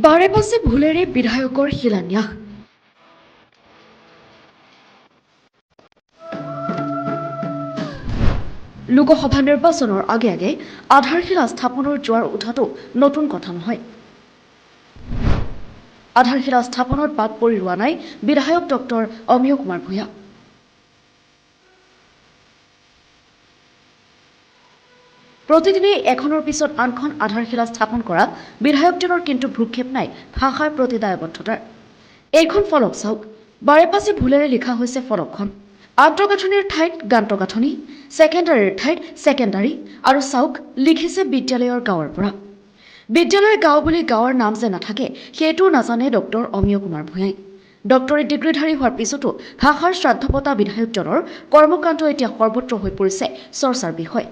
বাৰেপাছে ভুলেৰে বিধায়কৰ শিলান্যাস। লোকসভা নিৰ্বাচনৰ আগে আগে আধাৰশিলা স্থাপনৰ জোৱাৰ উঠাটো নতুন কথা নহয়। আধাৰশিলা স্থাপনত বাদ পৰি ৰোৱা নাই বিধায়ক ডক্টৰ অমিয় কুমাৰ ভূঞা। প্ৰতিদিনে এখনৰ পিছত আনখন আধাৰশিলা স্থাপন কৰা বিধায়কজনৰ কিন্তু ভ্ৰূক্ষেপ নাই ভাষাৰ প্ৰতি দায়বদ্ধতাৰ। এইখন ফলক চাওক, বাৰেপাছে ভুলেৰে লিখা হৈছে ফলকখন। আন্তঃগাঁথনিৰ ঠাইত গান্তগাঁথনি, ছেকেণ্ডাৰীৰ ঠাইত ছেকেণ্ডাৰী, আৰু চাওক লিখিছে বিদ্যালয়ৰ গাঁৱৰ পৰা। বিদ্যালয় গাঁও বুলি গাঁৱৰ নাম যে নাথাকে সেইটোও নাজানে ডক্টৰ অমিয় কুমাৰ ভূঞাই। ডক্টৰেট ডিগ্ৰীধাৰী হোৱাৰ পিছতো ভাষাৰ শ্ৰাদ্ধপতা বিধায়কজনৰ কৰ্মকাণ্ড এতিয়া সৰ্বত্ৰ হৈ পৰিছে চৰ্চাৰ বিষয়।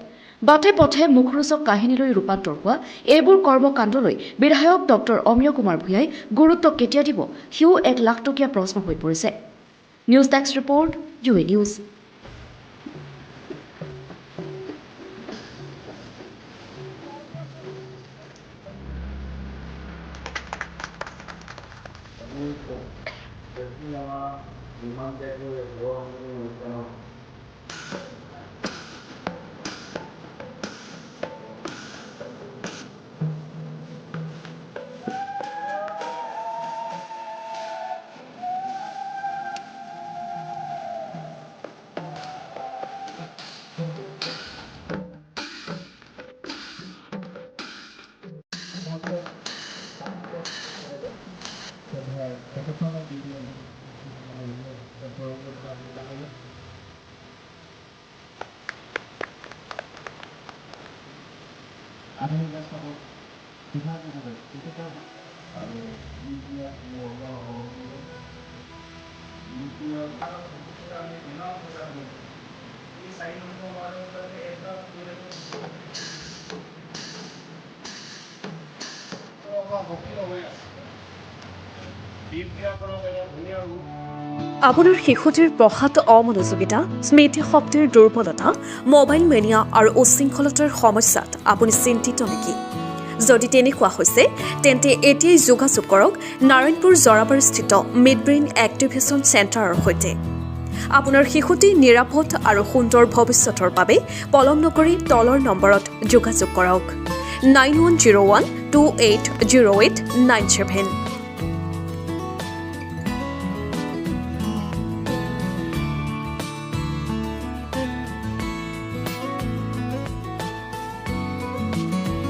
বাটে পথে মুখৰোচক কাহিনীলৈ ৰূপান্তৰ হোৱা এইবোৰ কৰ্মকাণ্ডলৈ বিধায়ক ডক্টৰ অমিয় কুমাৰ ভূঞাই গুৰুত্ব কেতিয়া দিব সিও এক লাখটকীয়া প্ৰশ্ন হৈ পৰিছে। News desk report, UA news. আপোনাৰ শিশুটিৰ পঢ়াত অমনোযোগিতা, স্মৃতি শক্তিৰ দুৰ্বলতা, মোবাইল মেনিয়া আৰু উচ্ছৃংখলতাৰ সমস্যাত আপুনি চিন্তিত নেকি? যদি তেনেকুৱা হৈছে তেন্তে এতিয়াই যোগাযোগ কৰক নাৰায়ণপুৰ জৰাবাৰীস্থিত মিডব্ৰেইন এক্টিভেশ্যন চেণ্টাৰৰ সৈতে। আপোনাৰ শিশুটি নিৰাপদ আৰু সুন্দৰ ভৱিষ্যতৰ বাবে পলম নকৰি তলৰ নম্বৰত যোগাযোগ কৰক 9101280897।